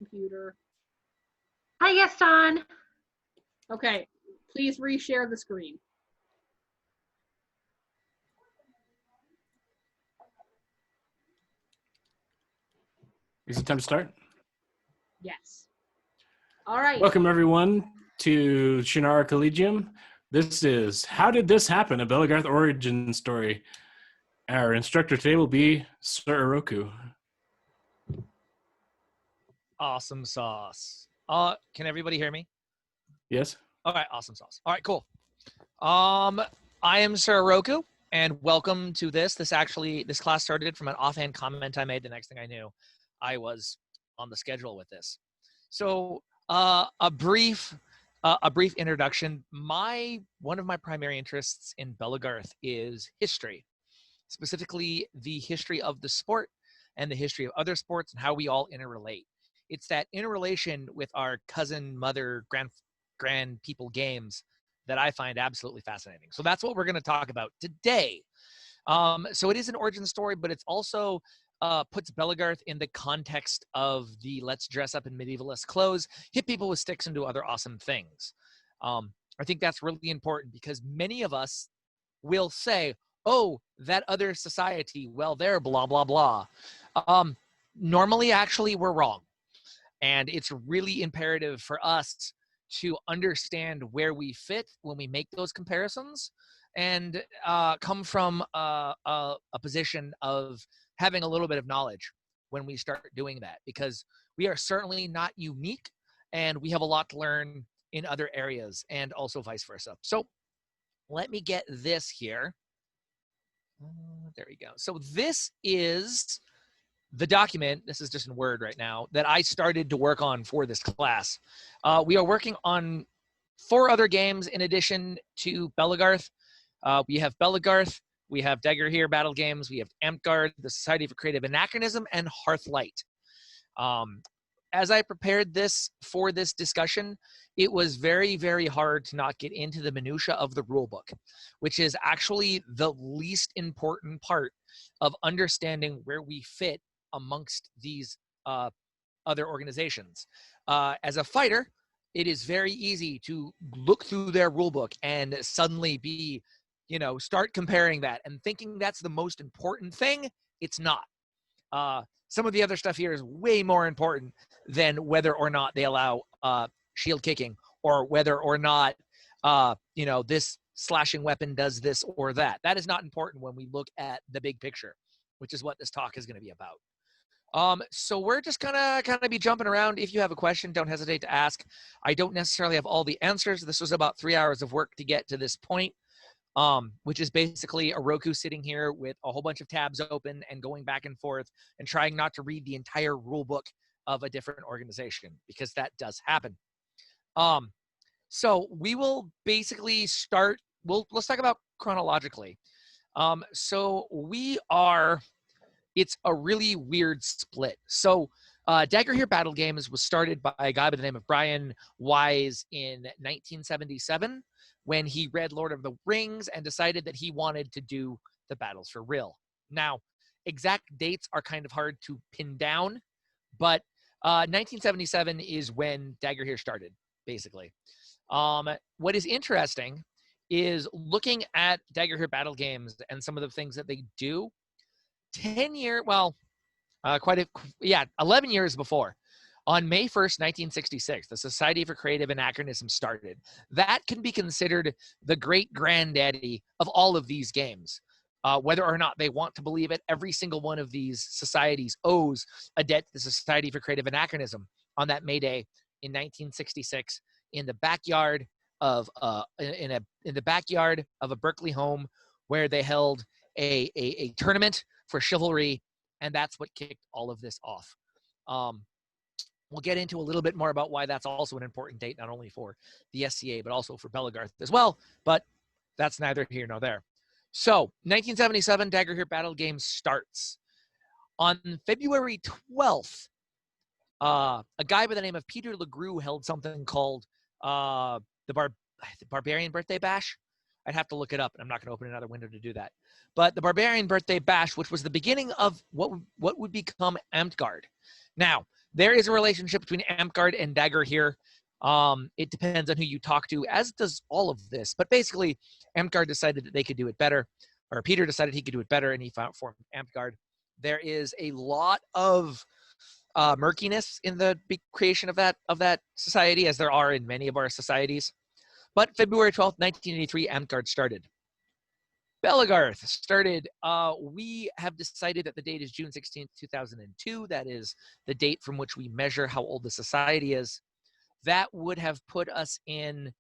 computer. Hi, Gaston. Okay, please reshare the screen. Is it time to start? Yes. All right. Welcome, everyone, to Shannara Collegium. This is How Did This Happen? A Belegarth Origin Story. Our instructor today will be Sir Oroku. Awesome sauce. Can everybody hear me? Yes? All right, awesome sauce. All right, cool. I am Sir Oroku, and welcome to this. This class started from an offhand comment I made. The next thing I knew, I was on the schedule with this. So, a brief introduction. One of my primary interests in Belegarth is history, specifically the history of the sport and the history of other sports and how we all interrelate. It's that interrelation with our cousin, mother, grand people games that I find absolutely fascinating. So that's what we're going to talk about today. So it is an origin story, but it's also puts Belegarth in the context of the let's dress up in medievalist clothes, hit people with sticks, and do other awesome things. I think that's really important because many of us will say, oh, that other society, well, they're blah, blah, blah. Normally, actually, we're wrong. And it's really imperative for us to understand where we fit when we make those comparisons and come from a position of having a little bit of knowledge when we start doing that, because we are certainly not unique and we have a lot to learn in other areas and also vice versa. So let me get this here. There we go. So this is the document, this is just in Word right now, that I started to work on for this class. We are working on 4 other games in addition to Belegarth. We have Belegarth, we have Dagger Here Battle Games, we have Amtgard, the Society for Creative Anachronism, and Hearthlight. As I prepared this for this discussion, it was very, very hard to not get into the minutia of the rulebook, which is actually the least important part of understanding where we fit amongst these other organizations. As a fighter, it is very easy to look through their rulebook and suddenly be, start comparing that and thinking that's the most important thing. It's not. Some of the other stuff here is way more important than whether or not they allow shield kicking or whether or not, this slashing weapon does this or that. That is not important when we look at the big picture, which is what this talk is going to be about. So we're just gonna kind of be jumping around. If you have a question, don't hesitate to ask. I don't necessarily have all the answers. This was about 3 hours of work to get to this point, which is basically Oroku sitting here with a whole bunch of tabs open and going back and forth and trying not to read the entire rule book of a different organization, because that does happen. So we will basically start, let's talk about chronologically. It's a really weird split. So Dagger Here Battle Games was started by a guy by the name of Brian Wise in 1977 when he read Lord of the Rings and decided that he wanted to do the battles for real. Now, exact dates are kind of hard to pin down, but 1977 is when Dagger Here started, basically. What is interesting is looking at Dagger Here Battle Games and some of the things that they do. 11 years before, on May 1st, 1966, the Society for Creative Anachronism started. That can be considered the great granddaddy of all of these games. Whether or not they want to believe it, every single one of these societies owes a debt to the Society for Creative Anachronism on that May Day in 1966 in the backyard of the backyard of a Berkeley home, where they held a tournament for chivalry, and that's what kicked all of this off. We'll get into a little bit more about why that's also an important date, not only for the SCA, but also for Belegarth as well, but that's neither here nor there. So, 1977, Dagger Here Battle Games starts. On February 12th, a guy by the name of Peter LeGroux held something called the Barbarian Birthday Bash. I'd have to look it up, and I'm not going to open another window to do that. But the Barbarian Birthday Bash, which was the beginning of what would become Amtgard. Now, There is a relationship between Amtgard and Dagger here. It depends on who you talk to, as does all of this. But basically, Amtgard decided that they could do it better, or Peter decided he could do it better, and he formed Amtgard. There is a lot of murkiness in the creation of that society, as there are in many of our societies. But February 12th, 1983, Amtgard started. Belegarth started. We have decided that the date is June 16th, 2002. That is the date from which we measure how old the society is. That would have put us in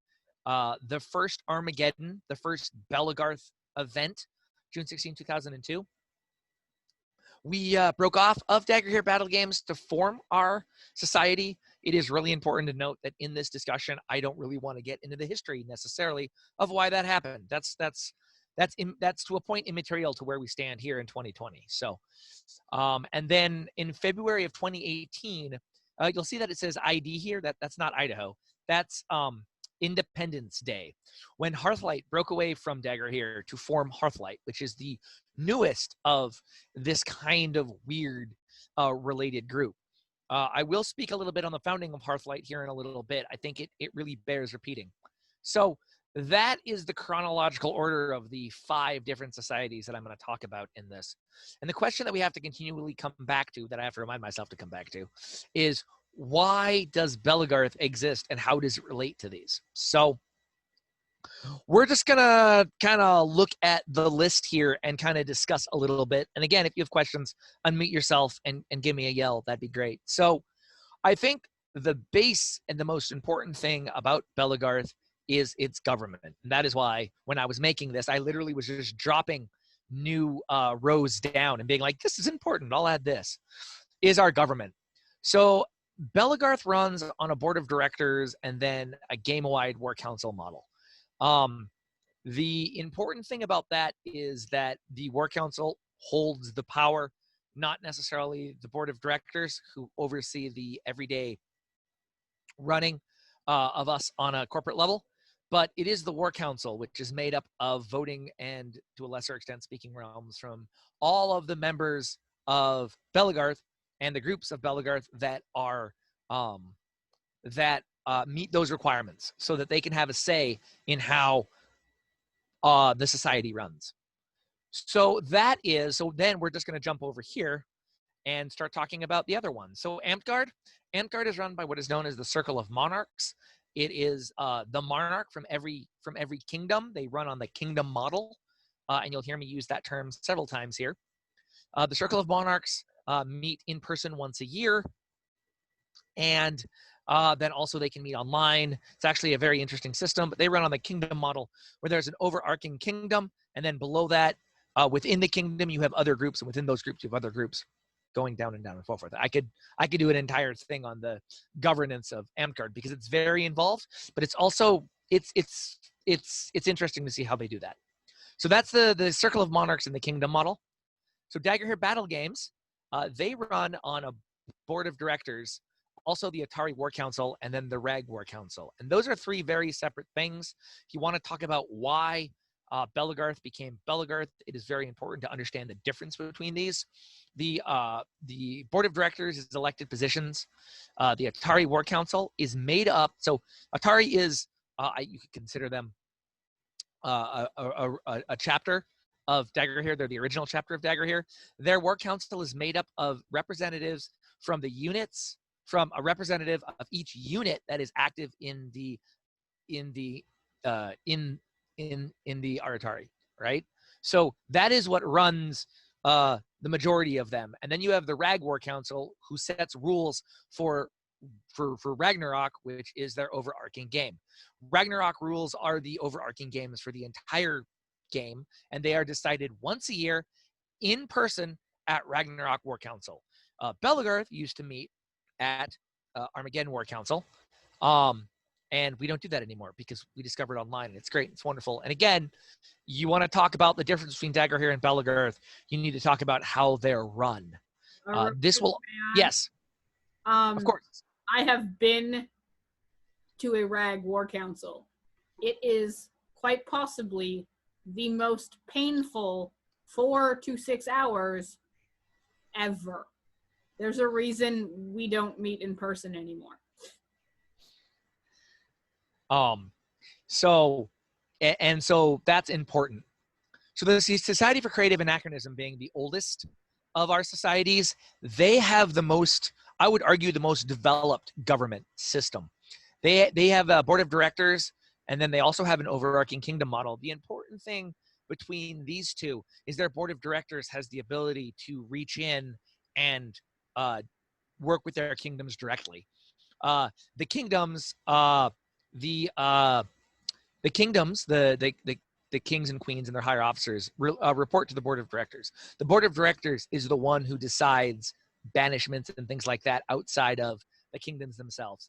the first Armageddon, the first Belegarth event, June 16, 2002. We broke off of Dagger Battle Games to form our society. It is really important to note that in this discussion, I don't really want to get into the history necessarily of why that happened. That's to a point immaterial to where we stand here in 2020. So, and then in February of 2018, you'll see that it says ID here. That's not Idaho. That's Independence Day, when Hearthlight broke away from Dagger here to form Hearthlight, which is the newest of this kind of weird related group. I will speak a little bit on the founding of Hearthlight here in a little bit. I think it really bears repeating. So that is the chronological order of the 5 different societies that I'm going to talk about in this. And the question that we have to continually come back to, that I have to remind myself to come back to, is why does Belegarth exist and how does it relate to these? So we're just going to kind of look at the list here and kind of discuss a little bit. And again, if you have questions, unmute yourself and give me a yell. That'd be great. So I think the base and the most important thing about Belegarth is its government. And that is why when I was making this, I literally was just dropping new rows down and being like, this is important. I'll add this, is our government. So Belegarth runs on a board of directors and then a game-wide war council model. The important thing about that is that the war council holds the power, not necessarily the board of directors who oversee the everyday running of us on a corporate level, but it is the war council, which is made up of voting and, to a lesser extent, speaking realms from all of the members of Belegarth and the groups of Belegarth that are meet those requirements, so that they can have a say in how the society runs. So then we're just going to jump over here and start talking about the other one. So Amtgard is run by what is known as the Circle of Monarchs. It is the monarch from every kingdom. They run on the kingdom model, and you'll hear me use that term several times here. The Circle of Monarchs meet in person once a year, and then also they can meet online. It's actually a very interesting system, but they run on the kingdom model where there's an overarching kingdom, and then below that, within the kingdom, you have other groups, and within those groups, you have other groups going down and so forth. I could do an entire thing on the governance of Amtgard because it's very involved, but it's also it's interesting to see how they do that. So that's the Circle of Monarchs in the kingdom model. So Dagger Battle Games, they run on a board of directors, also the Atari War Council, and then the RAG War Council. And those are 3 very separate things. If you want to talk about why Belegarth became Belegarth, it is very important to understand the difference between these. The board of directors is elected positions. The Atari War Council is made up. So Atari is, you could consider them a chapter of Dagger here. They're the original chapter of Dagger here. Their war council is made up of representatives from the units, from a representative of each unit that is active in the Atari, right? So that is what runs the majority of them. And then you have the RAG War Council, who sets rules for Ragnarok, which is their overarching game. Ragnarok rules are the overarching games for the entire game, and they are decided once a year in person at Ragnarok War Council. Belegarth used to meet at Armageddon War Council, and we don't do that anymore because we discovered online, and it's great, it's wonderful. And again, you want to talk about the difference between Dagger here and Belegarth, you need to talk about how they're run. This will, yes, of course. I have been to a RAG War Council. It is quite possibly the most painful 4 to 6 hours ever. There's a reason we don't meet in person anymore. So that's important. So the Society for Creative Anachronism, being the oldest of our societies, they have the most, I would argue, the most developed government system. They have a board of directors, and then they also have an overarching kingdom model. The important thing between these two is their board of directors has the ability to reach in and work with their kingdoms directly. The kingdoms, the kingdoms, the kings and queens and their higher officers report to the board of directors. The board of directors is the one who decides banishments and things like that outside of the kingdoms themselves.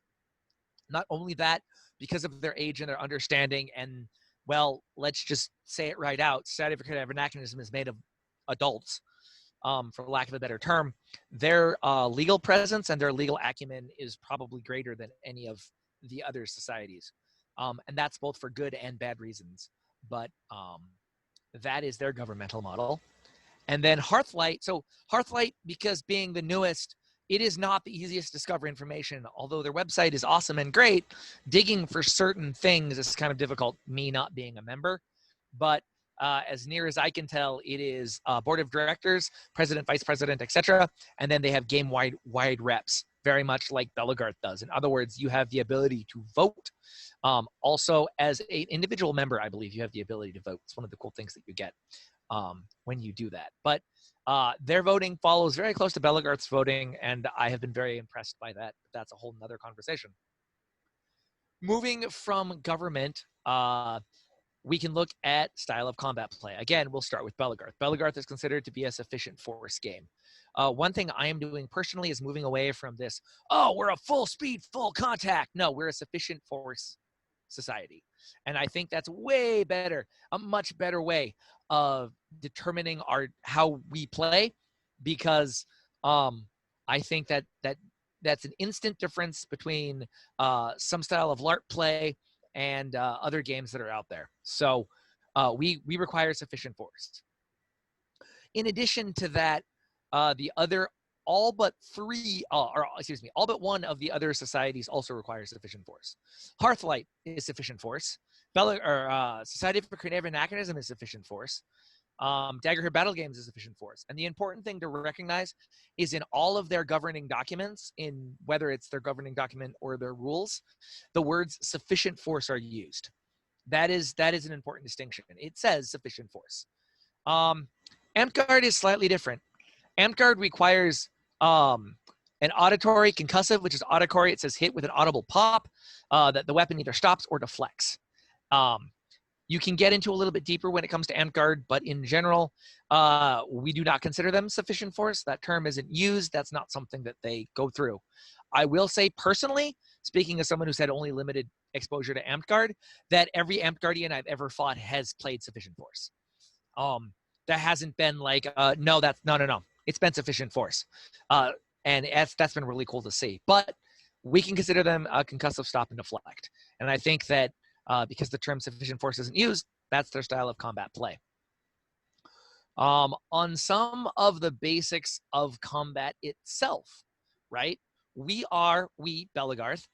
Not only that, because of their age and their understanding, and, well, let's just say it right out, Society for Creative Anachronism is made of adults, for lack of a better term. Their legal presence and their legal acumen is probably greater than any of the other societies. And that's both for good and bad reasons. But that is their governmental model. And then Hearthlight. So Hearthlight, because being the newest, it is not the easiest to discover information. Although their website is awesome and great, digging for certain things is kind of difficult, me not being a member. But as near as I can tell, it is board of directors, president, vice president, etc. And then they have game-wide reps, very much like Belegarth does. In other words, you have the ability to vote. Also, as an individual member, I believe you have the ability to vote. It's one of the cool things that you get when you do that. But their voting follows very close to Belegarth's voting, and I have been very impressed by that. But that's a whole nother conversation. Moving from government, we can look at style of combat play. Again, we'll start with Belegarth. Belegarth is considered to be a sufficient force game. One thing I am doing personally is moving away from this, oh, we're a full speed, full contact. No, we're a sufficient force society. And I think that's way better, a much better way of determining how we play, because I think that's an instant difference between some style of LARP play and other games that are out there. So we require sufficient force. In addition to that, all but one of the other societies also require sufficient force. Hearthlight is sufficient force. Society for Creative Anachronism is sufficient force. Daggerhead Battle Games is sufficient force. And the important thing to recognize is in all of their governing documents, in whether it's their governing document or their rules, the words sufficient force are used. That is an important distinction. It says sufficient force. Amtgard is slightly different. Amtgard requires an auditory concussive, which is auditory. It says hit with an audible pop, that the weapon either stops or deflects. You can get into a little bit deeper when it comes to Amtgard, but in general, we do not consider them sufficient force. That term isn't used. That's not something that they go through. I will say personally, speaking as someone who's had only limited exposure to Amtgard, that every Amtgardian I've ever fought has played sufficient force. That hasn't been like, no. It's been sufficient force. And that's been really cool to see. But we can consider them a concussive, stop, and deflect. And I think that because the term sufficient force isn't used, that's their style of combat play. On some of the basics of combat itself, right? We, Belegarth,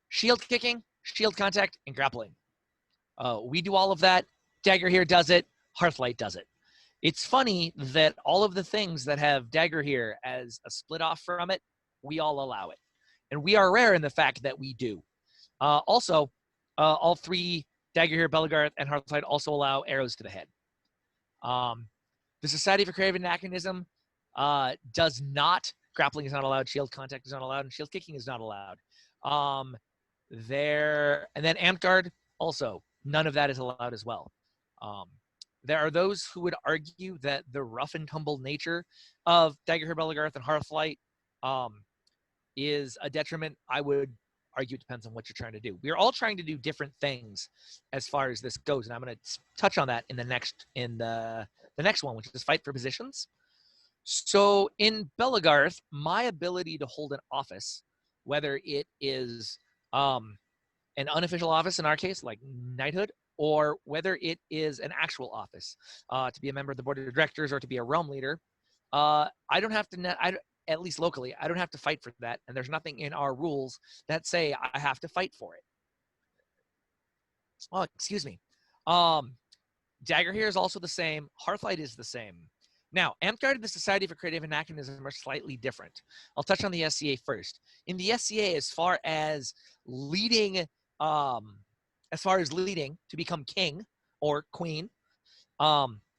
shield kicking, shield contact, and grappling. We do all of that. Dagger here does it. Hearthlight does it. It's funny that all of the things that have Dagger here as a split off from it, we all allow it. And we are rare in the fact that we do. Also, all three, Dagger here, Belegarth, and Hearthlight, also allow arrows to the head. The Society for Creative Anachronism does not. Grappling is not allowed. Shield contact is not allowed. And shield kicking is not allowed. And then Amtgard, also, none of that is allowed as well. There are those who would argue that the rough and tumble nature of Dagger, Belegarth, and Hearthlight is a detriment. I would argue it depends on what you're trying to do. We are all trying to do different things as far as this goes, and I'm going to touch on that in the next one, which is fight for positions. So in Belegarth, my ability to hold an office, whether it is an unofficial office in our case, like knighthood, or whether it is an actual office, to be a member of the board of directors or to be a realm leader, I don't have to. at least locally, I don't have to fight for that, and there's nothing in our rules that say I have to fight for it. Oh, excuse me. Dagger here is also the same. Hearthlight is the same. Now, Amtgard and the Society for Creative Anachronism are slightly different. I'll touch on the SCA first. In the SCA, as far as leading to become king or queen,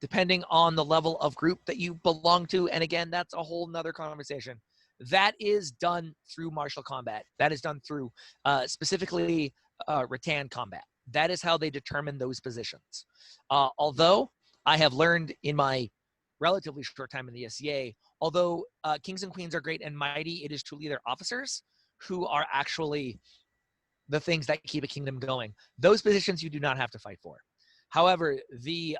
depending on the level of group that you belong to, and again, that's a whole nother conversation. That is done through martial combat. That is done through specifically rattan combat. That is how they determine those positions. Although I have learned in my relatively short time in the SCA, although kings and queens are great and mighty, it is truly their officers who are actually the things that keep a kingdom going. Those positions you do not have to fight for. However, the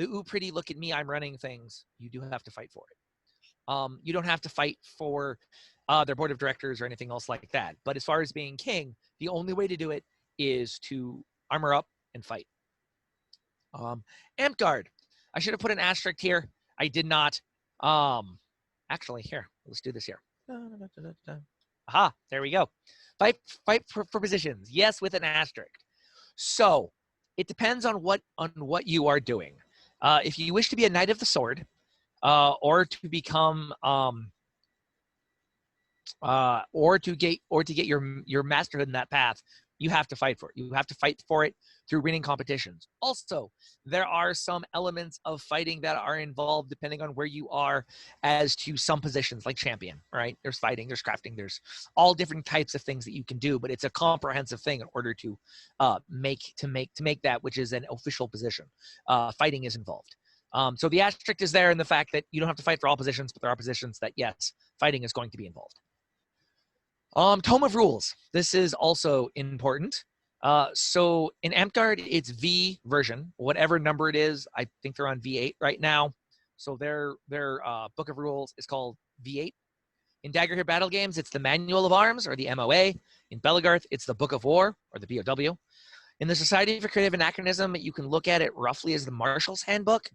ooh, pretty, look at me, I'm running things, you do have to fight for it. You don't have to fight for their board of directors or anything else like that. But as far as being king, the only way to do it is to armor up and fight. Amtgard. I should have put an asterisk here. I did not. Actually, here, let's do this here. Aha, there we go. Fight for positions. Yes, with an asterisk. So it depends on what you are doing. If you wish to be a Knight of the Sword, or to become or to get your masterhood in that path, you have to fight for it. You have to fight for it through winning competitions. Also, there are some elements of fighting that are involved depending on where you are as to some positions, like champion, right? There's fighting, there's crafting, there's all different types of things that you can do, but it's a comprehensive thing in order to make that which is an official position. Fighting is involved. So the asterisk is there in the fact that you don't have to fight for all positions, but there are positions that, yes, fighting is going to be involved. Tome of Rules. This is also important. So in Amtgard, it's V version, whatever number it is. I think they're on V8 right now. So their Book of Rules is called V8. In Dagger Battle Games, it's the Manual of Arms, or the MOA. In Belegarth, it's the Book of War, or the BOW. In the Society for Creative Anachronism, you can look at it roughly as the Marshal's Handbook,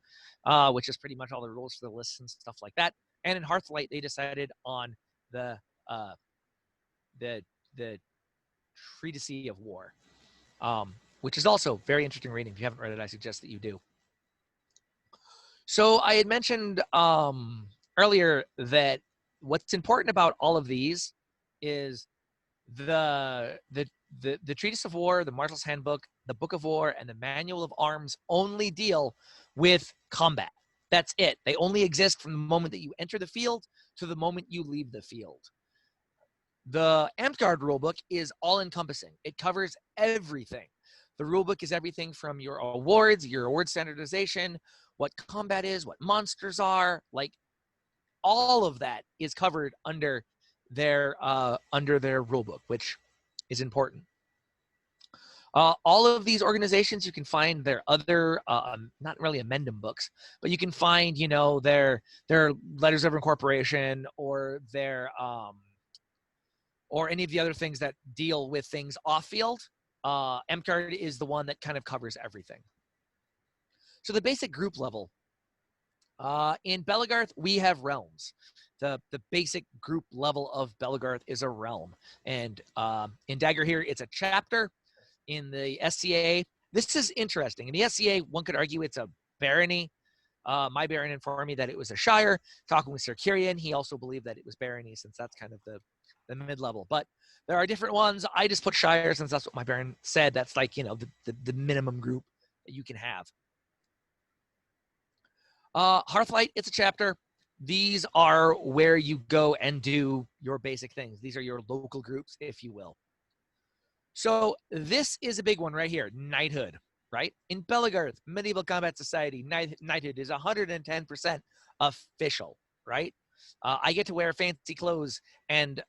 which is pretty much all the rules for the lists and stuff like that. And in Hearthlight, they decided on the Treatise of War, which is also very interesting reading. If you haven't read it, I suggest that you do. So I had mentioned earlier that what's important about all of these is the Treatise of War, the Marshal's Handbook, the Book of War, and the Manual of Arms only deal with combat. That's it. They only exist from the moment that you enter the field to the moment you leave the field. The Amtgard rulebook is all-encompassing. It covers everything. The rulebook is everything from your awards, your award standardization, what combat is, what monsters are, like all of that is covered under their rulebook, which is important. All of these organizations, you can find their other, not really amendum books, but you can find, you know, their letters of incorporation, or their or any of the other things that deal with things off field. Amtgard is the one that kind of covers everything. So the basic group level. In Belegarth, we have realms. The basic group level of Belegarth is a realm. And in Dagger here, it's a chapter. In the SCA, this is interesting. In the SCA, one could argue it's a barony. My baron informed me that it was a shire. Talking with Sir Kyrian, he also believed that it was barony, since that's kind of the mid-level. But there are different ones. I just put shire since that's what my baron said. That's like, you know, the minimum group that you can have. Hearthlight, it's a chapter. These are where you go and do your basic things. These are your local groups, if you will. So this is a big one right here, knighthood, right? In Belegarth, Medieval Combat Society, knighthood is 110% official, right? I get to wear fancy clothes and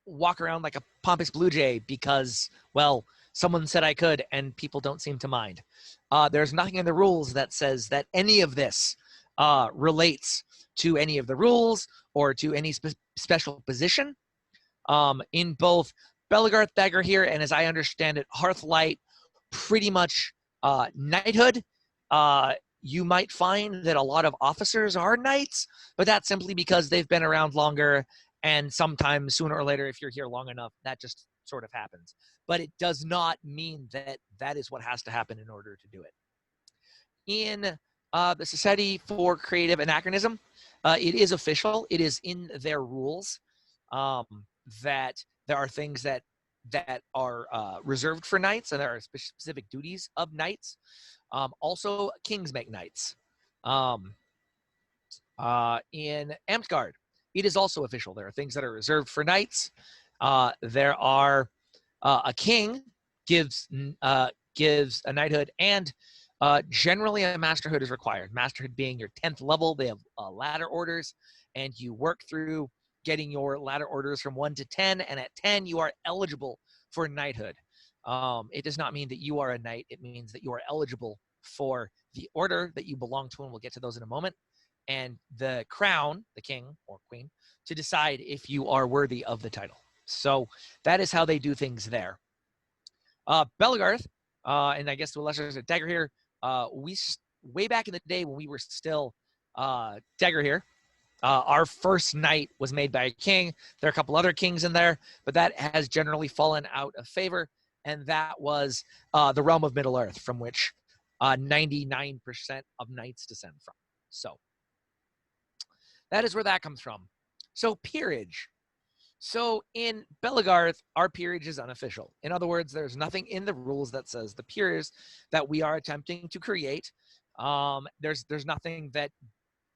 walk around like a pompous blue jay because, well, someone said I could, and people don't seem to mind. There's nothing in the rules that says that any of this relates to any of the rules or to any special position. In both Belegarth, Dagger here, and as I understand it, Hearthlight, pretty much knighthood You might find that a lot of officers are knights, but that's simply because they've been around longer, and sometimes sooner or later, if you're here long enough, that just sort of happens. But it does not mean that that is what has to happen in order to do it. In the Society for Creative Anachronism, it is official. It is in their rules that there are things that are reserved for knights, and there are specific duties of knights. Also, kings make knights. In Amtgard, it is also official. There are things that are reserved for knights. There are a king gives a knighthood, and generally a masterhood is required. Masterhood being your 10th level. They have ladder orders, and you work through getting your ladder orders from 1 to 10, and at 10 you are eligible for knighthood. It does not mean that you are a knight. It means that you are eligible for the order that you belong to, and we'll get to those in a moment, and the crown, the king or queen, to decide if you are worthy of the title. So that is how they do things there. Belegarth, and I guess to a lesser extent Dagger here, way back in the day when we were still Dagger here, our first knight was made by a king. There are a couple other kings in there, but that has generally fallen out of favor, and that was the realm of Middle Earth, from which 99% of knights descend from. So that is where that comes from. So peerage. So in Belegarth, our peerage is unofficial. In other words, there's nothing in the rules that says the peers that we are attempting to create. There's nothing that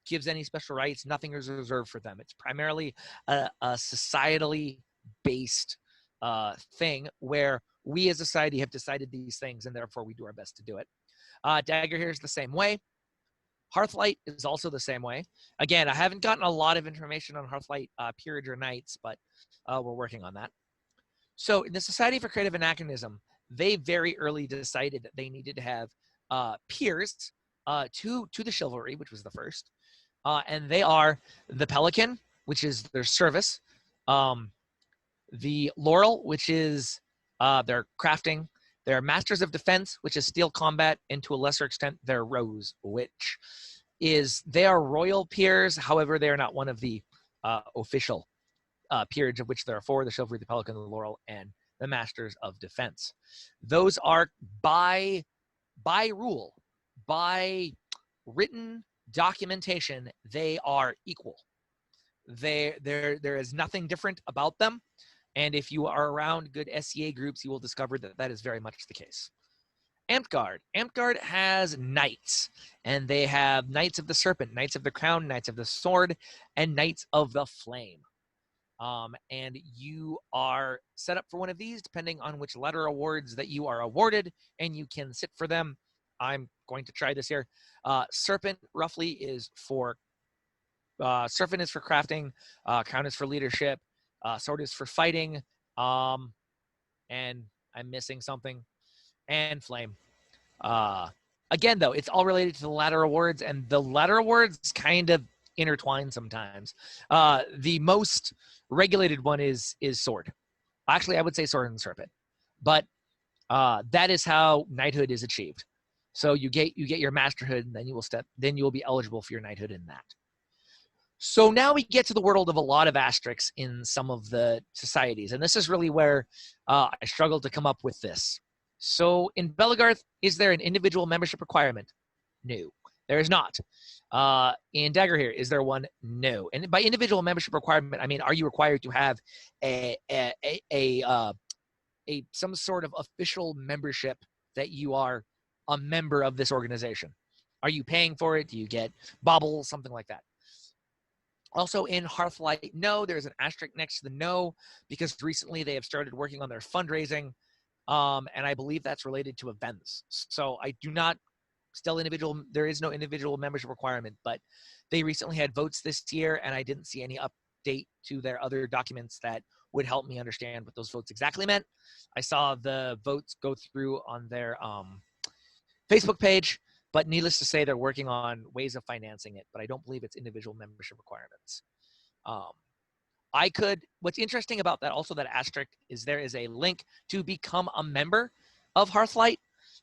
gives any special rights. Nothing is reserved for them. It's primarily a societally based thing where we as a society have decided these things, and therefore we do our best to do it. Dagger here is the same way. Hearthlight is also the same way. Again, I haven't gotten a lot of information on Hearthlight peerage or knights, but we're working on that. So in the Society for Creative Anachronism, they very early decided that they needed to have peers to the chivalry, which was the first. And they are the Pelican, which is their service, the Laurel, which is their crafting, their Masters of Defense, which is steel combat, and to a lesser extent, their Rose, which is, they are royal peers. However, they are not one of the official peerage, of which there are 4, the Chivalry, the Pelican, the Laurel, and the Masters of Defense. Those are by rule, by written documentation, they are equal. There is nothing different about them. And if you are around good SCA groups, you will discover that that is very much the case. Amtgard. Amtgard has knights, and they have Knights of the Serpent, Knights of the Crown, Knights of the Sword, and Knights of the Flame. And you are set up for one of these depending on which letter awards that you are awarded, and you can sit for them. I'm going to try this here. Serpent roughly is for Serpent is for crafting, Crown is for leadership, Sword is for fighting, and I'm missing something, and Flame. Again, though, it's all related to the ladder awards, and the ladder awards kind of intertwine sometimes. The most regulated one is Sword. Actually, I would say Sword and Serpent, but that is how knighthood is achieved. So you get your masterhood, and then you will be eligible for your knighthood in that. So now we get to the world of a lot of asterisks in some of the societies, and this is really where I struggled to come up with this. So in Belegarth, is there an individual membership requirement? No, there is not. In Dagger here, is there one? No. And by individual membership requirement, I mean, are you required to have some sort of official membership that you are a member of this organization? Are you paying for it? Do you get baubles, something like that? Also in Hearthlight, no, there's an asterisk next to the no, because recently they have started working on their fundraising, and I believe that's related to events. So I do not, there is no individual membership requirement, but they recently had votes this year, and I didn't see any update to their other documents that would help me understand what those votes exactly meant. I saw the votes go through on their Facebook page, but needless to say, they're working on ways of financing it, but I don't believe it's individual membership requirements. What's interesting about that, also that asterisk, is there is a link to become a member of Hearthlight,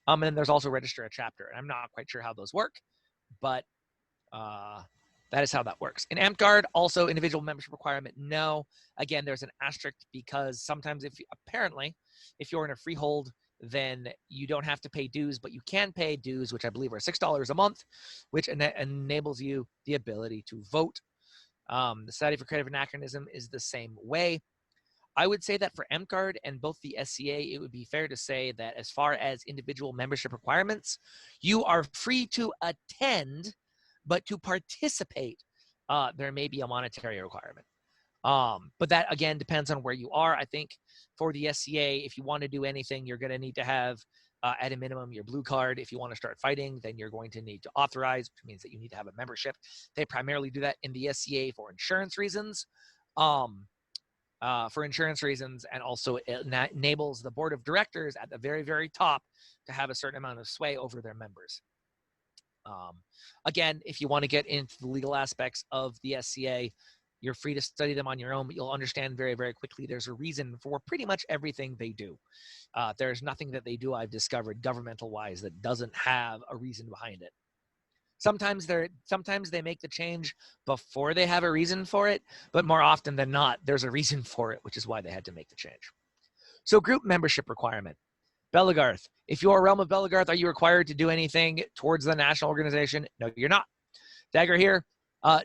and then there's also register a chapter, and I'm not quite sure how those work, but that is how that works. In Amtgard, also individual membership requirement, no. Again, there's an asterisk because sometimes apparently, if you're in a freehold, then you don't have to pay dues, but you can pay dues, which I believe are $6 a month, which enables you the ability to vote. The Society for Creative Anachronism is the same way. I would say that for Amtgard and both the SCA, it would be fair to say that as far as individual membership requirements, you are free to attend, but to participate, there may be a monetary requirement. But that, again, depends on where you are. I think for the SCA, if you want to do anything, you're going to need to have, at a minimum, your blue card. If you want to start fighting, then you're going to need to authorize, which means that you need to have a membership. They primarily do that in the SCA for insurance reasons. And also it enables the board of directors at the very, very top to have a certain amount of sway over their members. Again, if you want to get into the legal aspects of the SCA, you're free to study them on your own, but you'll understand very, very quickly there's a reason for pretty much everything they do. There's nothing that they do, I've discovered, governmental-wise, that doesn't have a reason behind it. Sometimes they make the change before they have a reason for it, but more often than not, there's a reason for it, which is why they had to make the change. So group membership requirement. Belegarth. If you're a realm of Belegarth, are you required to do anything towards the national organization? No, you're not. Dagger here.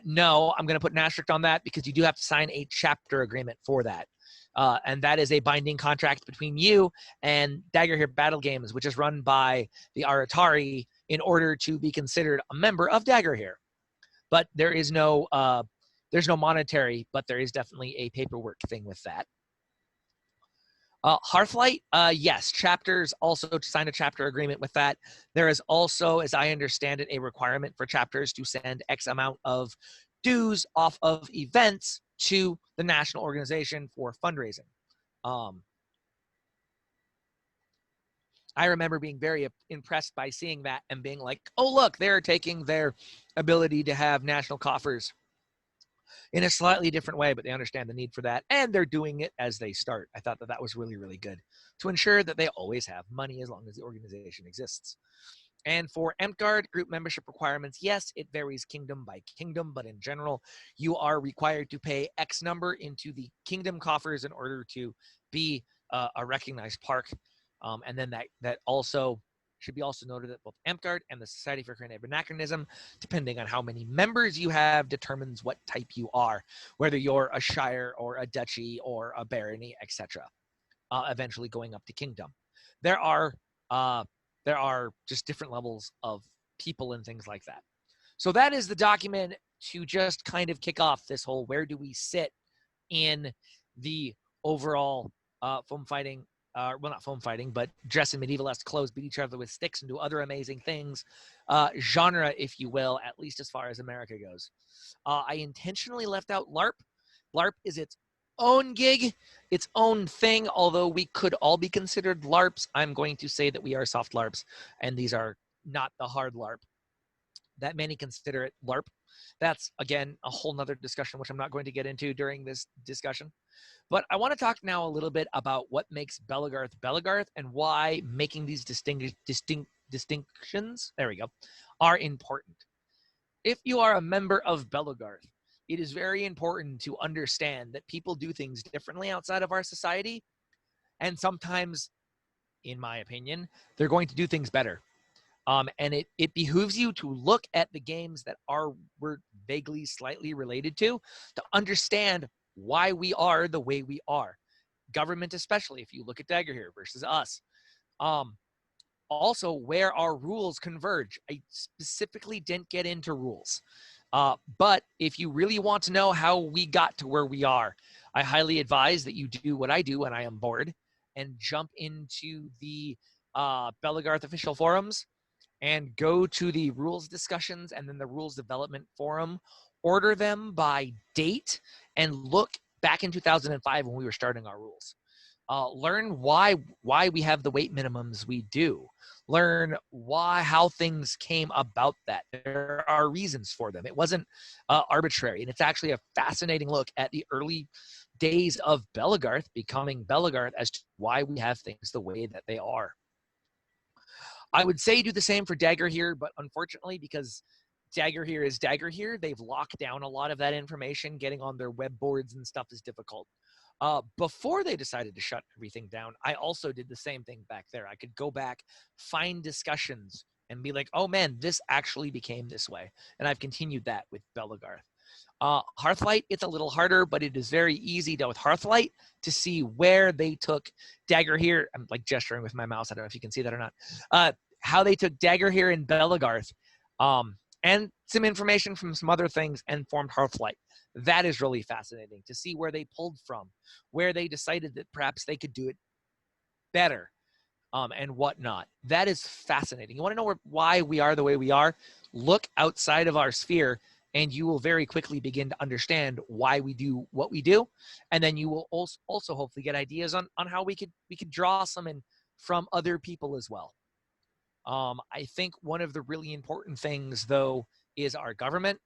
No, I'm going to put an asterisk on that because you do have to sign a chapter agreement for that. And that is a binding contract between you and Dagger here Battle Games, which is run by the Aratari in order to be considered a member of Dagger here. But there is no, there's no monetary, but there is definitely a paperwork thing with that. Hearthlight, yes, chapters also to sign a chapter agreement with that. There is also, as I understand it, a requirement for chapters to send X amount of dues off of events to the national organization for fundraising. I remember being very impressed by seeing that and being like, oh, look, they're taking their ability to have national coffers in a slightly different way, but they understand the need for that, and they're doing it as they start. I thought that that was really, really good to ensure that they always have money as long as the organization exists. And for Amtgard group membership requirements, yes, it varies kingdom by kingdom, but in general, you are required to pay X number into the kingdom coffers in order to be a recognized park. And then that also should be also noted that both Amtgard and the Society for Creative Anachronism, depending on how many members you have, determines what type you are, whether you're a shire or a duchy or a barony, etc. Eventually going up to kingdom. There are just different levels of people and things like that. So that is the document to just kind of kick off this whole where do we sit in the overall foam fighting, well, not foam fighting, but dress in medieval-esque clothes, beat each other with sticks, and do other amazing things, genre, if you will, at least as far as America goes. I intentionally left out LARP. LARP is its own gig, its own thing, although we could all be considered LARPs. I'm going to say that we are soft LARPs, and these are not the hard LARP that many consider it LARP. That's, again, a whole nother discussion, which I'm not going to get into during this discussion. But I want to talk now a little bit about what makes Belegarth Belegarth and why making these distinctions, there we go, are important. If you are a member of Belegarth, it is very important to understand that people do things differently outside of our society. And sometimes, in my opinion, they're going to do things better. And it behooves you to look at the games that we're vaguely, slightly related to understand why we are the way we are. Government especially, if you look at Dagger here versus us. Also, where our rules converge. I specifically didn't get into rules. But if you really want to know how we got to where we are, I highly advise that you do what I do when I am bored and jump into the Belegarth official forums and go to the rules discussions and then the rules development forum, order them by date, and look back in 2005 when we were starting our rules. Learn why we have the weight minimums we do. Learn how things came about that. There are reasons for them. It wasn't arbitrary, and it's actually a fascinating look at the early days of Belegarth becoming Belegarth as to why we have things the way that they are. I would say do the same for Dagger here, but unfortunately, because Dagger here is Dagger here. They've locked down a lot of that information. Getting on their web boards and stuff is difficult. Before they decided to shut everything down, I also did the same thing back there. I could go back, find discussions, and be like, oh man, this actually became this way. And I've continued that with Belegarth. Hearthlight, it's a little harder, but it is very easy with Hearthlight to see where they took Dagger here. I'm like gesturing with my mouse. I don't know if you can see that or not. How they took Dagger here in Belegarth, and some information from some other things and formed Hearthlight. That is really fascinating to see where they pulled from, where they decided that perhaps they could do it better, and whatnot. That is fascinating. You want to know why we are the way we are? Look outside of our sphere, and you will very quickly begin to understand why we do what we do. And then you will also hopefully get ideas on how we could draw some in from other people as well. I think one of the really important things, though, is our government.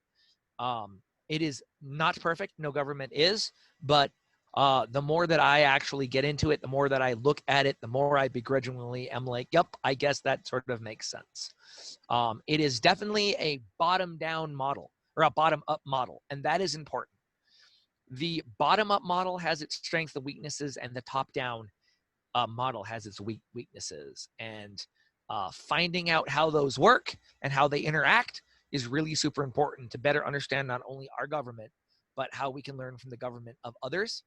It is not perfect. No government is. But the more that I actually get into it, the more that I look at it, the more I begrudgingly am like, yep, I guess that sort of makes sense. It is definitely a bottom-down model, or a bottom-up model, and that is important. The bottom-up model has its strengths and weaknesses, and the top-down model has its weaknesses. And finding out how those work and how they interact is really super important to better understand not only our government, but how we can learn from the government of others.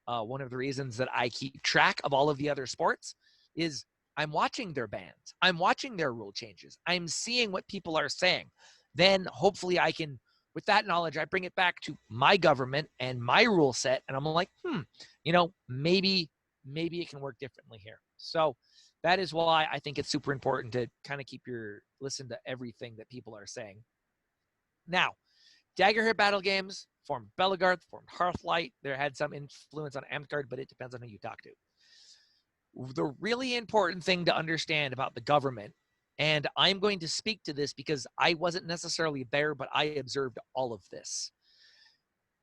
One of the reasons that I keep track of all of the other sports is I'm watching their bans. I'm watching their rule changes. I'm seeing what people are saying. Then hopefully I can, with that knowledge, I bring it back to my government and my rule set. And I'm like, maybe it can work differently here. So that is why I think it's super important to kind of listen to everything that people are saying. Now, Dagger Here Battle Games formed Belegarth, formed Hearthlight. There had some influence on Amtgard, but it depends on who you talk to. The really important thing to understand about the government, and I'm going to speak to this because I wasn't necessarily there, but I observed all of this.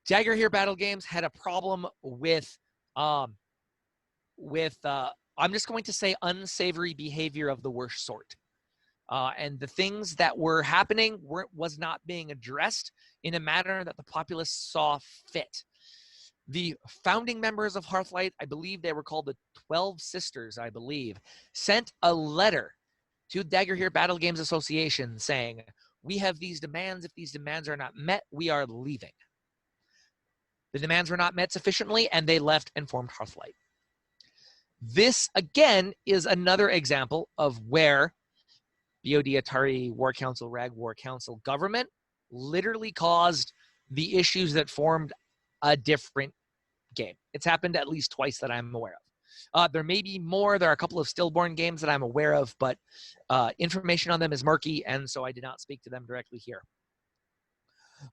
Dagger Here Battle Games had a problem with I'm just going to say unsavory behavior of the worst sort. And the things that were happening was not being addressed in a manner that the populace saw fit. The founding members of Hearthlight, I believe they were called the 12 Sisters, I believe, sent a letter to Dagger Here Battle Games Association saying, we have these demands. If these demands are not met, we are leaving. The demands were not met sufficiently, and they left and formed Hearthlight. This, again, is another example of where BOD, Atari, War Council, RAG War Council government literally caused the issues that formed a different game. It's happened at least twice that I'm aware of. There may be more. There are a couple of stillborn games that I'm aware of, but information on them is murky, and so I did not speak to them directly here.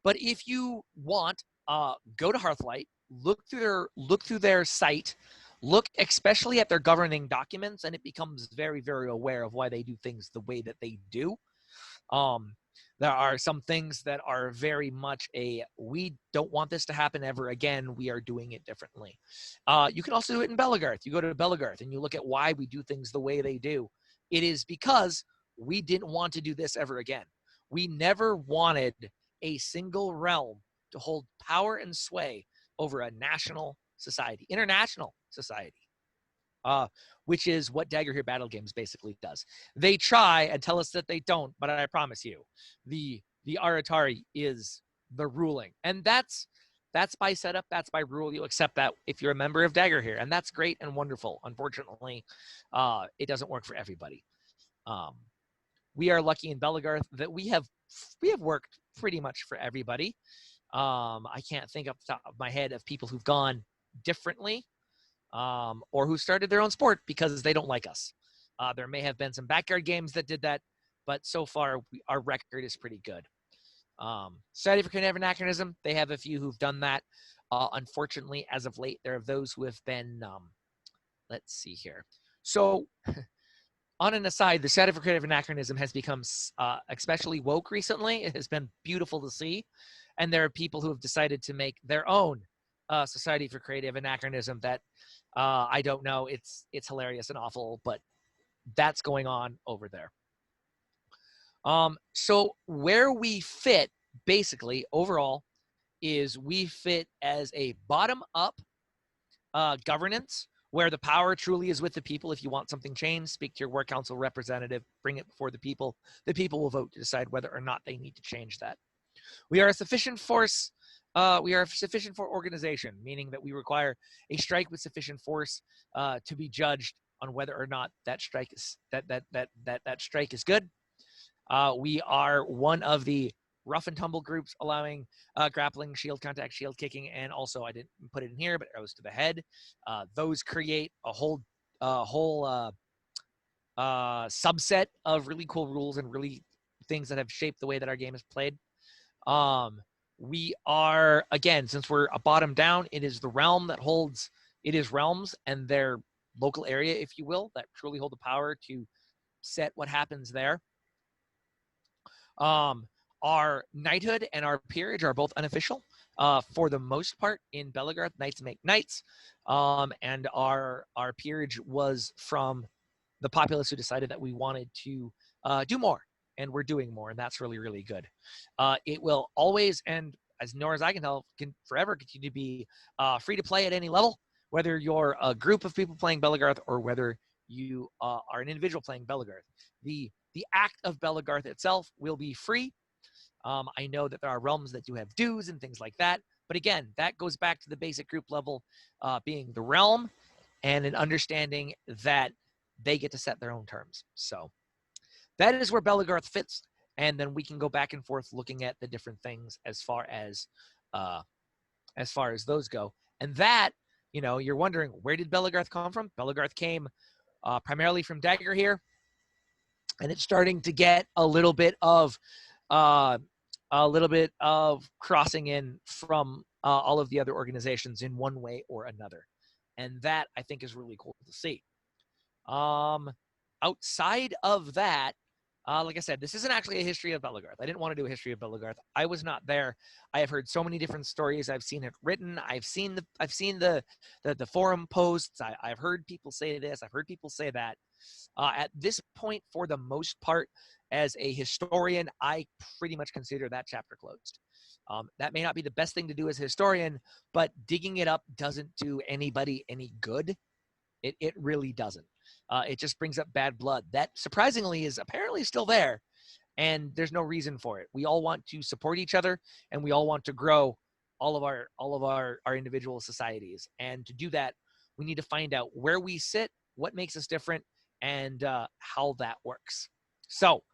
But if you want, go to Hearthlight, look through their site, look especially at their governing documents, and it becomes very, very aware of why they do things the way that they do. There are some things that are very much we don't want this to happen ever again. We are doing it differently. You can also do it in Belegarth. You go to Belegarth and you look at why we do things the way they do. It is because we didn't want to do this ever again. We never wanted a single realm to hold power and sway over a national society, international society, which is what Dagger Here Battle Games basically does. They try and tell us that they don't, but I promise you, the Atari is the ruling. And that's by setup, that's by rule. You accept that if you're a member of Dagger Here, and that's great and wonderful. Unfortunately, it doesn't work for everybody. We are lucky in Belegarth that we have worked pretty much for everybody. I can't think off the top of my head of people who've gone differently, or who started their own sport because they don't like us. There may have been some backyard games that did that, but so far our record is pretty good. Society for Creative Anachronism, they have a few who've done that. Unfortunately, as of late, there are those who have been, let's see here. So on an aside, the Society for Creative Anachronism has become especially woke recently. It has been beautiful to see. And there are people who have decided to make their own Society for Creative Anachronism that I don't know. It's hilarious and awful, but that's going on over there. So where we fit, basically, overall, is we fit as a bottom-up governance where the power truly is with the people. If you want something changed, speak to your war council representative, bring it before the people. The people will vote to decide whether or not they need to change that. We are a sufficient force. We are sufficient for organization, meaning that we require a strike with sufficient force to be judged on whether or not that strike is that strike is good. We are one of the rough and tumble groups allowing grappling, shield contact, shield kicking, and also I didn't put it in here, but arrows to the head. Those create a whole subset of really cool rules and really things that have shaped the way that our game is played. We are, again, since we're a bottom down, it is the realm that holds, it is realms and their local area, if you will, that truly hold the power to set what happens there. Our knighthood and our peerage are both unofficial. For the most part, in Belegarth, knights make knights, and our peerage was from the populace who decided that we wanted to do more, and we're doing more, and that's really, really good. It will always, and as near as I can tell, can forever continue to be free to play at any level, whether you're a group of people playing Belegarth or whether you are an individual playing Belegarth. The act of Belegarth itself will be free. I know that there are realms that do have dues and things like that, but again, that goes back to the basic group level being the realm and an understanding that they get to set their own terms. So that is where Belegarth fits, and then we can go back and forth looking at the different things as far as those go. And that, you know, you're wondering, where did Belegarth come from? Belegarth came primarily from Dagger here, and it's starting to get a little bit of crossing in from all of the other organizations in one way or another, and that I think is really cool to see. Outside of that, like I said, this isn't actually a history of Belegarth. I didn't want to do a history of Belegarth. I was not there. I have heard so many different stories. I've seen it written. I've seen the forum posts. I've heard people say this. I've heard people say that. At this point, for the most part, as a historian, I pretty much consider that chapter closed. That may not be the best thing to do as a historian, but digging it up doesn't do anybody any good. It really doesn't. It just brings up bad blood. That surprisingly is apparently still there, and there's no reason for it. We all want to support each other, and we all want to grow all of our individual societies. And to do that, we need to find out where we sit, what makes us different, and how that works. So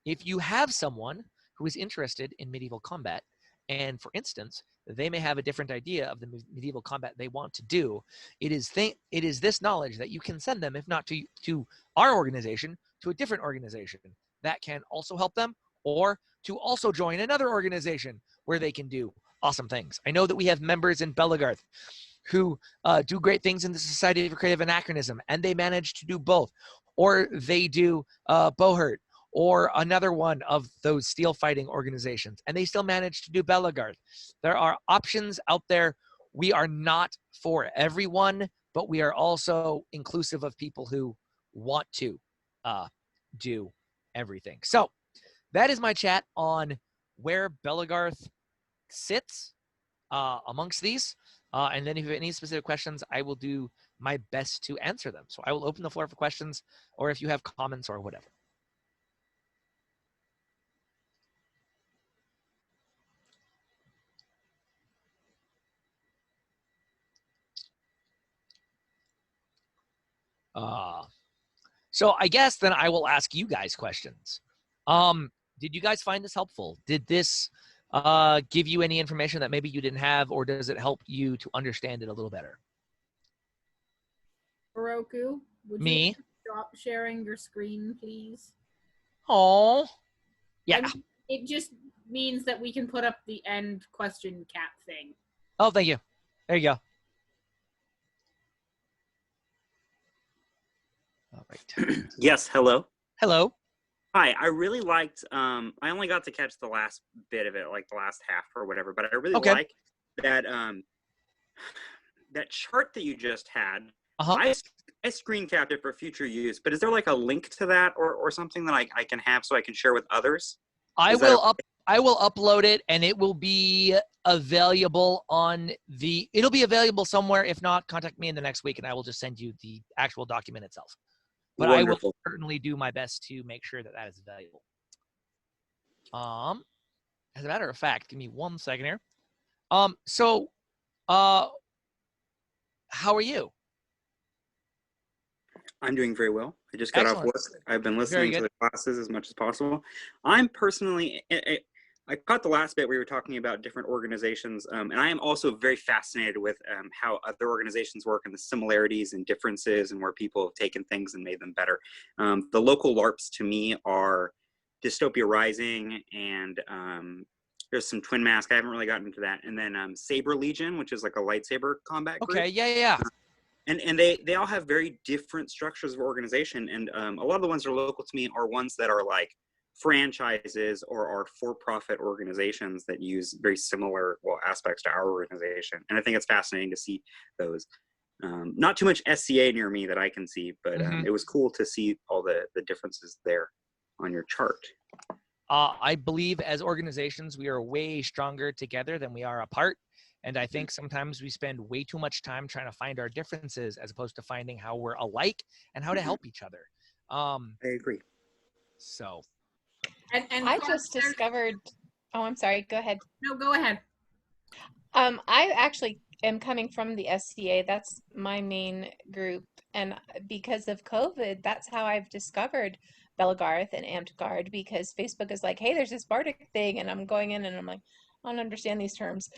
if you have someone who is interested in medieval combat, and for instance, they may have a different idea of the medieval combat they want to do, it is this knowledge that you can send them, if not to our organization, to a different organization that can also help them, or to also join another organization where they can do awesome things. I know that we have members in Belegarth who do great things in the Society for Creative Anachronism, and they manage to do both. Or they do Bohurt, or another one of those steel fighting organizations, and they still manage to do Belegarth. There are options out there. We are not for everyone, but we are also inclusive of people who want to do everything. So that is my chat on where Belegarth sits amongst these. And then if you have any specific questions, I will do my best to answer them. So I will open the floor for questions, or if you have comments or whatever. So I guess then I will ask you guys questions. Did you guys find this helpful? Did this give you any information that maybe you didn't have, or does it help you to understand it a little better? Oroku, would Me? you stop sharing your screen, please? Oh, yeah. I mean, it just means that we can put up the end question cap thing. Oh, thank you. There you go. All right. Yes, hello. Hello. Hi, I really liked, I only got to catch the last bit of it, like the last half or whatever, but I really Okay. like that, that chart that you just had Uh-huh. I screen capped it for future use, but is there like a link to that or something that I can have so I can share with others? I Is that will upload it, and it will be available it'll be available somewhere. If not, contact me in the next week and I will just send you the actual document itself. But Wonderful. I will certainly do my best to make sure that is available. As a matter of fact, give me 1 second here. How are you? I'm doing very well. I just got off Excellent. work. I've been Very listening to good. the classes as much as possible. I'm personally, I caught the last bit we were talking about different organizations, and I am also very fascinated with how other organizations work and the similarities and differences and where people have taken things and made them better. The local LARPs to me are Dystopia Rising and there's some Twin Mask. I haven't really gotten into that. And then Saber Legion, which is like a lightsaber combat group. Okay, yeah. And they all have very different structures of organization. And a lot of the ones that are local to me are ones that are like franchises or are for-profit organizations that use very similar aspects to our organization. And I think it's fascinating to see those. Not too much SCA near me that I can see, but it was cool to see all the differences there on your chart. I believe as organizations, we are way stronger together than we are apart. And I think sometimes we spend way too much time trying to find our differences as opposed to finding how we're alike and how to help each other. I agree. So. And I just discovered. Oh, I'm sorry. Go ahead. No, go ahead. I actually am coming from the SCA. That's my main group, and because of COVID, that's how I've discovered Belegarth and Amtgard, because Facebook is like, "Hey, there's this Bardic thing," and I'm going in and I'm like, I don't understand these terms.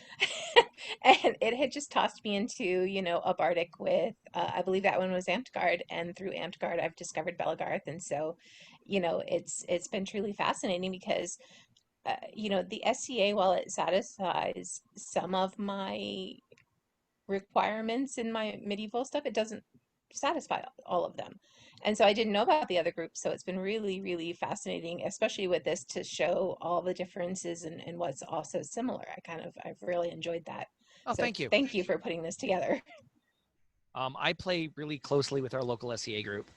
And it had just tossed me into, a Bardic with, I believe that one was Amtgard, and through Amtgard, I've discovered Belegarth, and so, it's been truly fascinating because the SCA, while it satisfies some of my requirements in my medieval stuff, it doesn't satisfy all of them. And so I didn't know about the other groups. So it's been really, really fascinating, especially with this, to show all the differences and what's also similar. I've really enjoyed that. Oh, So thank you. Thank you for putting this together. I play really closely with our local SCA group.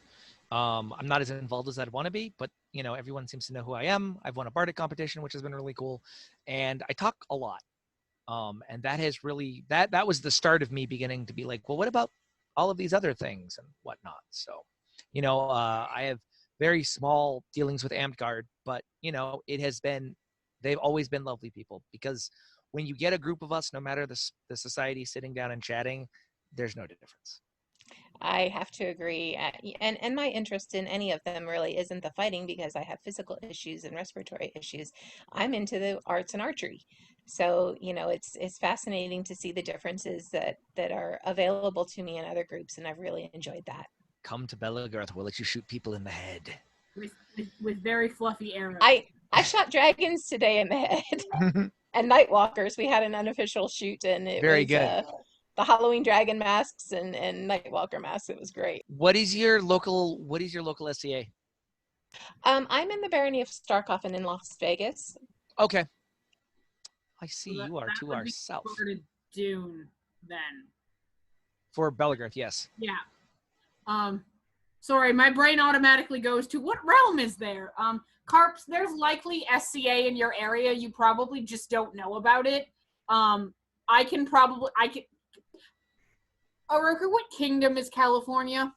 I'm not as involved as I'd want to be, but everyone seems to know who I am. I've won a Bardic competition, which has been really cool, and I talk a lot. And that has really that was the start of me beginning to be like, well, what about all of these other things and whatnot? So, I have very small dealings with Amtgard, but they've always been lovely people, because when you get a group of us, no matter the society, sitting down and chatting, there's no difference. I have to agree. And my interest in any of them really isn't the fighting, because I have physical issues and respiratory issues. I'm into the arts and archery. So, it's fascinating to see the differences that are available to me in other groups, and I've really enjoyed that. Come to Belegarth, we'll let you shoot people in the head. With very fluffy arrows. I shot dragons today in the head. And Nightwalkers. We had an unofficial shoot, and it Very was good. The Halloween dragon masks and Nightwalker masks. It was great. What is your local SCA? I'm in the Barony of Starkoffen in Las Vegas. Okay. I see So you are to our south. Started Dune then. For Belegarth, yes. Yeah. Sorry, my brain automatically goes to what realm is there? Carps, there's likely SCA in your area. You probably just don't know about it. Oroku, what kingdom is California?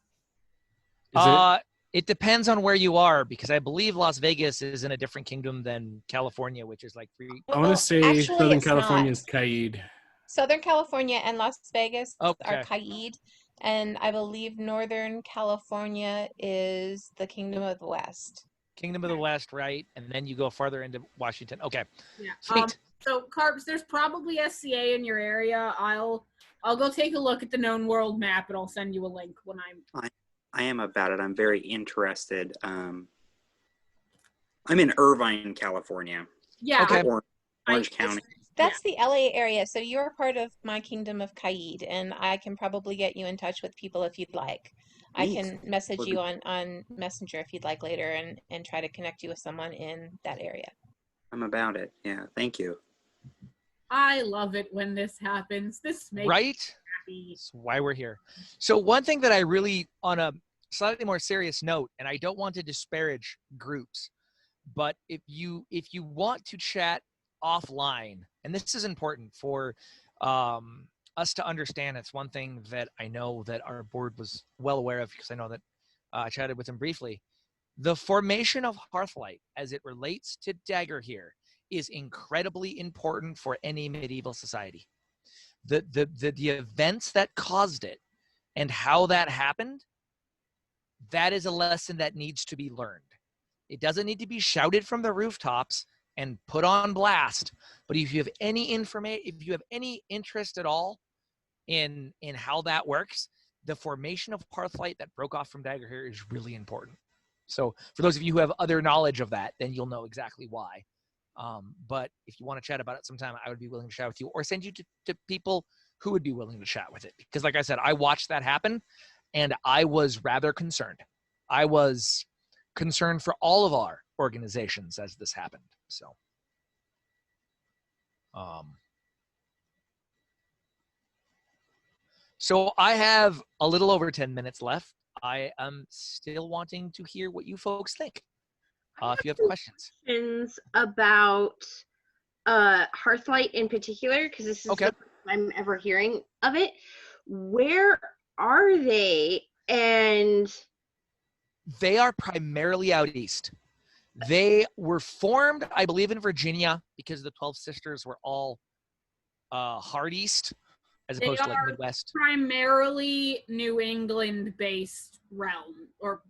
It depends on where you are, because I believe Las Vegas is in a different kingdom than California, which is like free. I want to say actually, Southern it's California not. is Kaid. Southern California and Las Vegas are Okay. Kaid, and I believe Northern California is the Kingdom of the West. Kingdom of the West, right? And then you go farther into Washington. Okay. Yeah. Sweet. So Carps, there's probably SCA in your area. I'll go take a look at the known world map, and I'll send you a link when I am about it. I'm very interested. I'm in Irvine, California. Yeah. Okay. Orange County. That's the LA area, so you're part of my Kingdom of Kaid, and I can probably get you in touch with people if you'd like. I Neat. can message you on Messenger if you'd like later, and try to connect you with someone in that area. I'm about it. Yeah, thank you. I love it when this happens. This makes Right? That's why we're here. So one thing that I really, on a slightly more serious note, and I don't want to disparage groups, but if you want to chat offline, and this is important for us to understand, it's one thing that I know that our board was well aware of, because I know that I chatted with them briefly. The formation of Hearthlight as it relates to Dagger here is incredibly important for any medieval society. The events that caused it and how that happened, that is a lesson that needs to be learned. It doesn't need to be shouted from the rooftops and put on blast, but if you have any information, if you have any interest at all in how that works, the formation of Hearthlight that broke off from Dagger here is really important. So for those of you who have other knowledge of that, then you'll know exactly why. But if you want to chat about it sometime, I would be willing to chat with you, or send you to people who would be willing to chat with it. Because like I said, I watched that happen and I was rather concerned. I was concerned for all of our organizations as this happened. So I have a little over 10 minutes left. I am still wanting to hear what you folks think. If you have questions. Questions about Hearthlight in particular, because this is Okay. the first time I'm ever hearing of it. Where are they? And They are primarily out east. They were formed, I believe, in Virginia, because the 12 sisters were all hard east as opposed to like Midwest. Primarily New England-based realm, or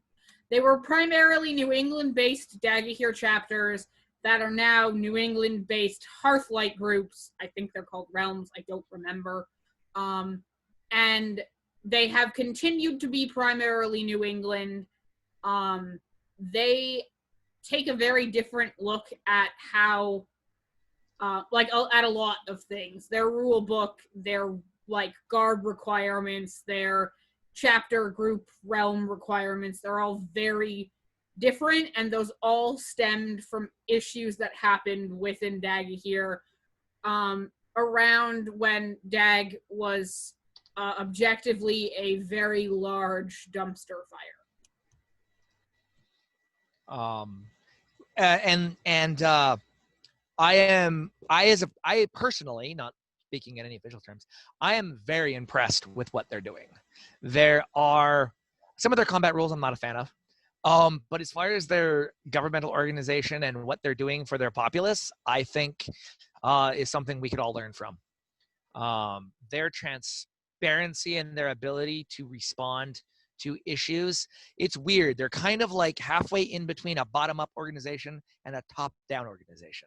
they were primarily New England-based Daggahir chapters that are now New England-based Hearthlight groups. I think they're called realms. I don't remember. And they have continued to be primarily New England. They take a very different look at how, at a lot of things. Their rule book, their like guard requirements, their chapter group realm requirements, they're all very different, and those all stemmed from issues that happened within Daggahir around when Dag was objectively a very large dumpster fire. I personally, not speaking in any official terms, I am very impressed with what they're doing. There are some of their combat rules I'm not a fan of. But as far as their governmental organization and what they're doing for their populace, I think is something we could all learn from. Their transparency and their ability to respond to issues. It's weird. They're kind of like halfway in between a bottom-up organization and a top-down organization.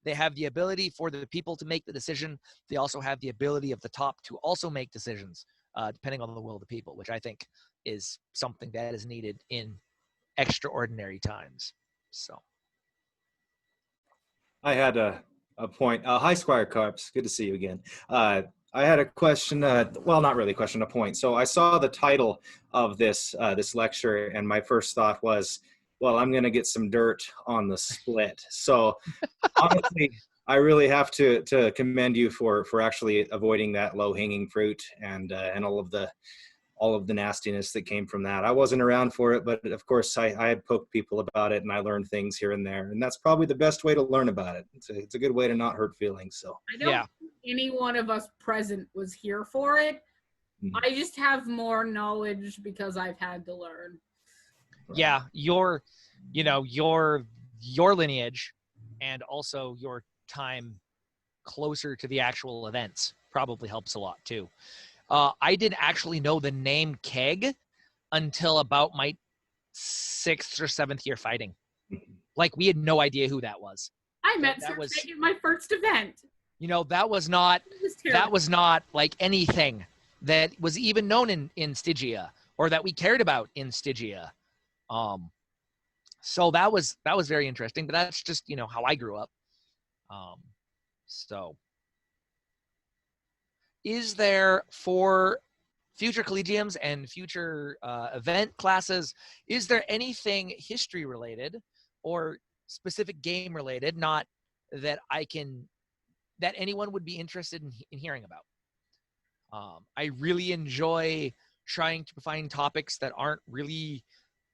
They have the ability for the people to make the decision. They also have the ability of the top to also make decisions, depending on the will of the people, which I think is something that is needed in extraordinary times. So I had a point. Hi, Squire Carps. Good to see you again. I had a question. Well, not really a question, a point. So I saw the title of this lecture, and my first thought was, well, I'm going to get some dirt on the split. So honestly, I really have to commend you for actually avoiding that low-hanging fruit and all of the nastiness that came from that. I wasn't around for it, but of course I had poked people about it, and I learned things here and there, and that's probably the best way to learn about it. It's a good way to not hurt feelings. So I don't think any one of us present was here for it. Mm-hmm. I just have more knowledge because I've had to learn. Yeah, your lineage and also your time closer to the actual events probably helps a lot too. I didn't actually know the name Keg until about my 6th or 7th year fighting. Like, we had no idea who that was. I met Sir Keg at my first event. That was not like anything that was even known in Stygia or that we cared about in Stygia. So that was very interesting, but that's just, how I grew up. So is there, for future collegiums and future event classes, is there anything history related or specific game related, not that that anyone would be interested in hearing about? I really enjoy trying to find topics that aren't really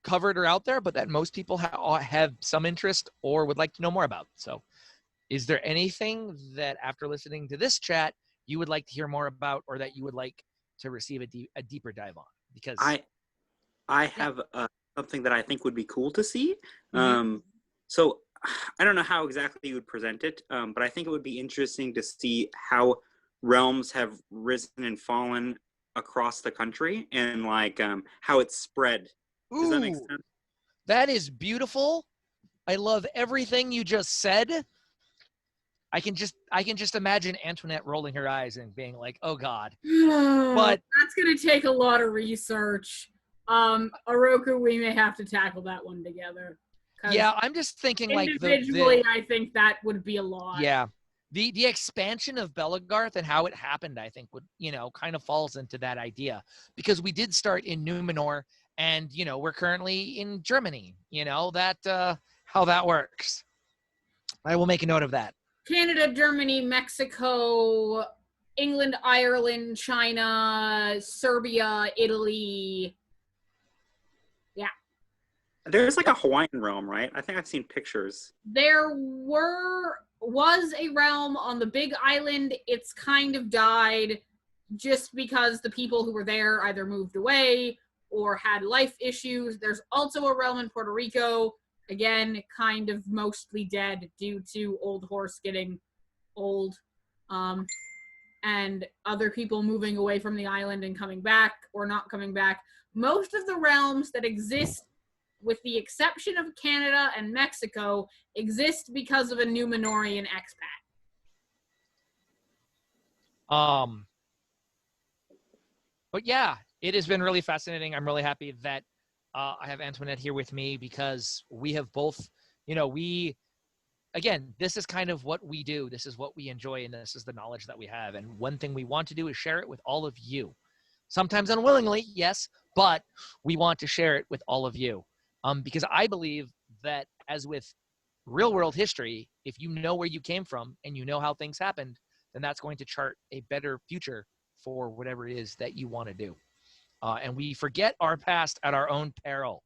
covered or out there, but that most people have some interest or would like to know more about. So is there anything that after listening to this chat, you would like to hear more about, or that you would like to receive a deeper dive on? Because I have something that I think would be cool to see. Mm-hmm. So I don't know how exactly you would present it, but I think it would be interesting to see how realms have risen and fallen across the country, and like how it's spread. Does that make Ooh, sense? that is beautiful. I love everything you just said. I can just imagine Antoinette rolling her eyes and being like, "Oh God." But that's gonna take a lot of research. Oroku, we may have to tackle that one together. Yeah, I'm just thinking like individually, I think that would be a lot. Yeah. The expansion of Belegarth and how it happened, I think would, kind of falls into that idea, because we did start in Numenor and, we're currently in Germany, that, how that works. I will make a note of that. Canada, Germany, Mexico, England, Ireland, China, Serbia, Italy. Yeah. There's like a Hawaiian realm, right? I think I've seen pictures. There was a realm on the Big Island. It's kind of died just because the people who were there either moved away or had life issues. There's also a realm in Puerto Rico. Again, kind of mostly dead due to Old Horse getting old, and other people moving away from the island and coming back or not coming back. Most of the realms that exist, with the exception of Canada and Mexico, exist because of a Numenorian expat. But yeah, it has been really fascinating. I'm really happy that I have Antoinette here with me, because we have both, again, this is kind of what we do. This is what we enjoy, and this is the knowledge that we have. And one thing we want to do is share it with all of you. Sometimes unwillingly, yes, but we want to share it with all of you. Because I believe that, as with real world history, if you know where you came from and you know how things happened, then that's going to chart a better future for whatever it is that you want to do. And we forget our past at our own peril.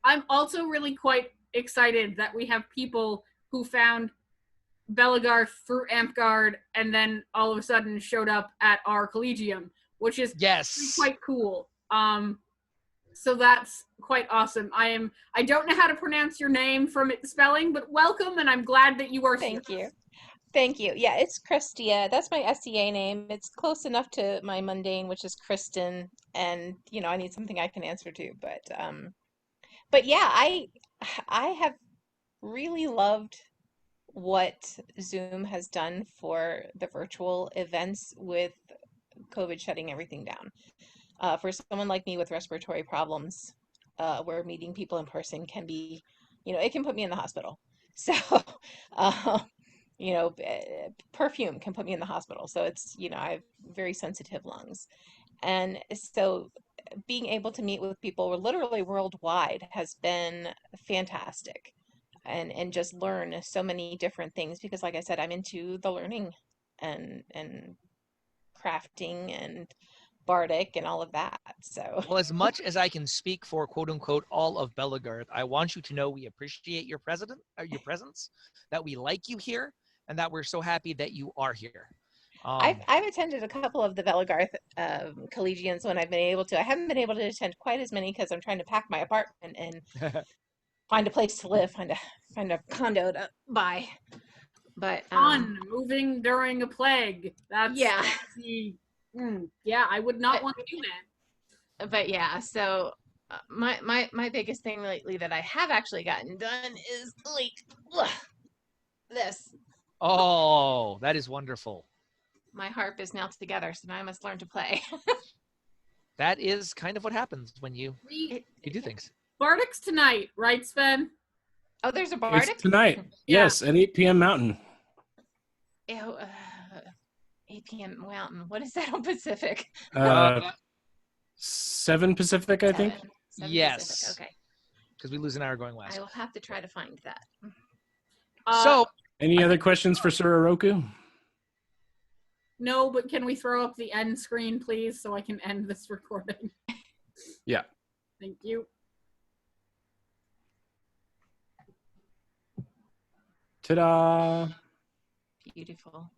I'm also really quite excited that we have people who found Belegarth through Amtgard and then all of a sudden showed up at our Collegium, which is quite cool. So that's quite awesome. I don't know how to pronounce your name from its spelling, but welcome, and I'm glad that you are here. Thank you. Yeah, it's Christia. That's my SCA name. It's close enough to my mundane, which is Kristen, and I need something I can answer to. But yeah, I have really loved what Zoom has done for the virtual events with COVID shutting everything down. For someone like me with respiratory problems, where meeting people in person can be, it can put me in the hospital. So, perfume can put me in the hospital. So it's, I have very sensitive lungs. And so being able to meet with people literally worldwide has been fantastic, and just learn so many different things, because like I said, I'm into the learning and crafting and Bardic and all of that. So, well, as much as I can speak for quote unquote all of Belegarth, I want you to know we appreciate your presence, that we like you here, and that we're so happy that you are here. I've attended a couple of the Belegarth collegians when I've been able to. I haven't been able to attend quite as many because I'm trying to pack my apartment and find a place to live, find a condo to buy. But moving during a plague. That's yeah, I would not want to do that. But yeah, so my biggest thing lately that I have actually gotten done is this. Oh, that is wonderful. My harp is now together, so now I must learn to play. That is kind of what happens when you do things. Bardic's tonight, right, Sven? Oh, there's a Bardic? It's tonight. Yes, at 8 p.m. Mountain. 8 p.m. Mountain. What is that on Pacific? 7 Pacific, I think. 7 yes. Pacific. Okay. Because we lose an hour going west. I will have to try to find that. So, any other questions for Sir Oroku? No, but can we throw up the end screen, please, so I can end this recording? Yeah. Thank you. Ta-da! Beautiful.